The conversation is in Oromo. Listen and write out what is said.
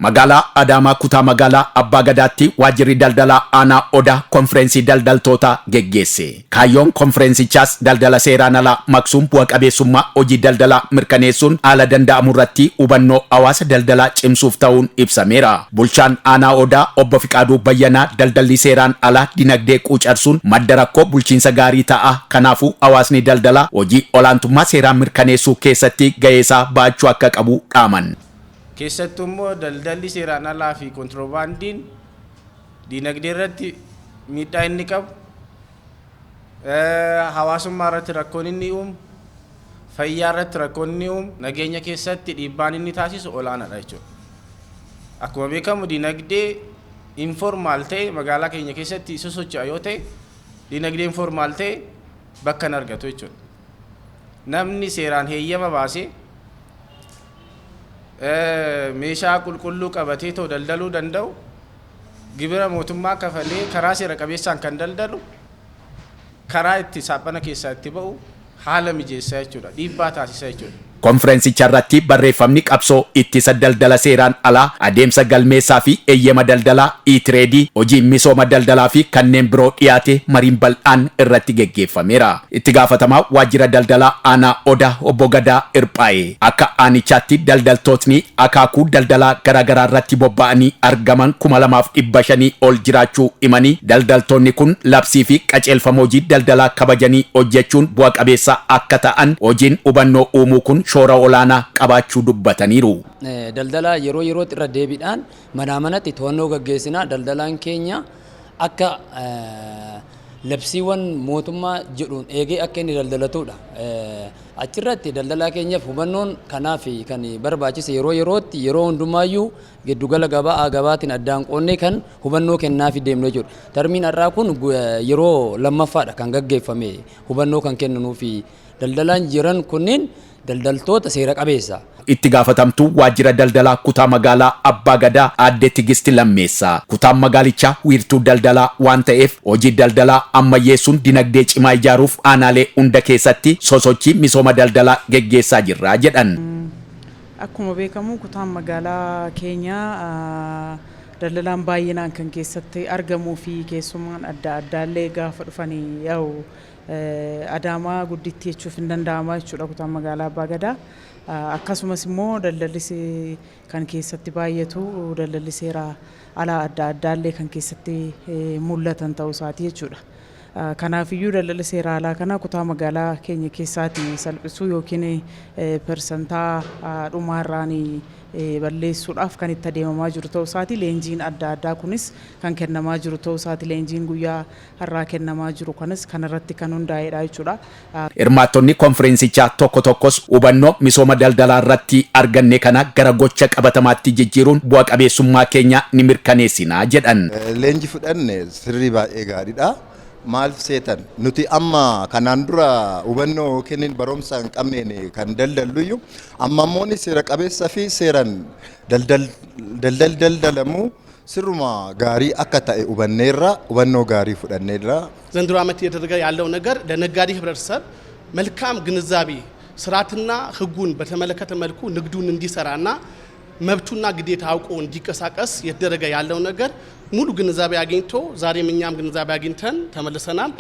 Magaalaa Adaamaa kutaa magaalaa Abbaa Gadaatti waajjirri daldalaa aanaa Odaa konfereensii daldaltoota geggeesse. Kaayyoon konfereensichaas daldala seeraan alaa maqsuun bu'a qabeessummaa hojii daldalaa mirkaneessuun haala danda'amu irratti hubannoo hawaasa daldalaa cimsuuf ta'uun ibsameera. Bulchaan aanaa Odaa obbo Fiqaaduu Bayyanaa daldalli seeraan alaa dinagdee quucarsuun madda rakkoo bulchiinsa gaarii ta'a. Kanaafuu hawaasni daldalaa hojii olaantummaa seeraan mirkaneessuu keessatti ga'eesaa baachuu akka qabu dhaaman. keessattummoo daldalli seeraan alaa fi kontiroobaandiin dinagdee irratti miidhaa inni qabu hawaasummaa irratti rakkoon inni uumu fayyaa irratti rakkoon inni uumu nageenya keessatti dhiibbaan inni taasisu olaanaadha jechuudha. Akkuma beekamu dinagdee informaal ta'e magaalaa keenya keessatti sosocho'a yoo ta'e dinagdee informaal ta'e bakka hin argatu jechuudha. Namni seeraan heeyyama baasee meeshaa qulqulluu qabatee ta'u daldaluu danda'u gibira mootummaa kafalee karaa seera qabeessaan kan daldalu karaa itti saaphana keessaa itti ba'u haala mijeessaa jechuudha. Dhiibbaa taasisaa jechuudha. Konfereensicha irratti barreeffamni qabsoo ittisa daldala seeraan alaa adeemsa galmeessaa fi eeyyama daldalaa e-tireedii hojii misooma daldalaa fi kanneen biroo dhiyaate mariin bal'aan irratti geggeeffameera. Itti gaafatamaa waajjira daldalaa aanaa Odaa obbo Gadaa Irphaa'ee akka aanichaatti daldaltootni akaakuu daldalaa garaagaraa irratti bobba'anii argaman 2,500 ol jiraachuu himanii daldaltoonni kun labsii fi qajeelfama hojii daldalaa kabajanii hojjechuun bu'a qabeessa akka ta'an hojiin hubannoo uumuu kun shoora olaanaa qabaachuu dubbataniiru. Daldalaa yeroo yerootti irra deebiidhaan manaa manatti to'annoo gaggeessinaa daldalaan keenya akka labsiiwwan mootummaa jedhuun eegee akka inni daldalatudha. Achirratti daldalaa keenyaaf hubannoon kanaaf kan barbaachise yeroo yerootti yeroo hundumaayyuu giddugala gabaatiin addaan qoonnee kan hubannoo kennaaf deemnu jechuudha. Tarmiin har'aa kun yeroo lammaffaadha kan gaggeeffame hubannoo kan kennanuu fi daldalaan jiran kunneen daldaltoota seera qabeessa. Itti gaafatamtuu waajjira daldalaa kutaa magaalaa Abbaa Gadaa aadde Tigisti Lammeessaa kutaan magaalichaa wiirtuu daldalaa waan ta'eef hojii daldalaa ammayyeessuun dinagdee cimaa ijaaruuf aanaalee hunda keessatti sosochii misooma daldalaa geggeessaa jirra jedhan. Akkuma beekamu kutaan magaalaa keenyaa daldalaan baay'inaan kan keessatti argamuu fi keessummaan adda addaallee gaafa dhufanii yaa'u Adaamaa gudditti jechuuf hin danda'ama jechuudha kutaan magaalaa Abbaa Gadaa. Akkasumas immoo daldalli kan keessatti baay'atu daldalli seera alaa adda addaallee kan keessatti mul'atan ta'uu isaati jechuudha. Kanaafiyyuu daldalli seera alaa kana kutaa magaalaa keenya keessaatti salphisuu yookiin persantaa dhumaarraan balleessuudhaaf kan itti adeemamaa jiru ta'uu isaati. Leenjiin adda addaa kunis kan kennamaa jiru ta'uu isaati. Leenjiin guyyaa har'aa kennamaa jiru kanis kanarratti kan hundaa'edha jechuudha. Hirmaattonni konfereensichaa tokko tokkos hubannoo misooma daldalaa irratti arganne kana gara gocha qabatamaatti jijjiiruun bu'a qabeessummaa keenya ni mirkaneessina jedhan. Leenji fudhanne sirrii baay'ee gaariidha. Maal seetan nuti amma kanaan dura hubannoo kennin barumsa hin qabneen kan daldalluyyuu amma immoo seera qabeessa fi seeraan daldalamu sirruma gaarii akka ta'e hubanneerra hubannoo gaarii fudhanneerra ዘንድሮ ዓመት እየተደረገ ያለው ነገር ለነጋዴ ህብረተሰብ መልካም ግንዛቤ ስርዓትና ህጉን በተመለከተ መልኩ ንግዱን እንዲሰራና መብቱና ግዴታ አውቆ እንዲቀሳቀስ የተደረገ ያለው ነገር ሙሉ ግንዛቤ አግኝቶ ዛሬም እኛም ግንዛቤ አግኝተን ተመልሰናል።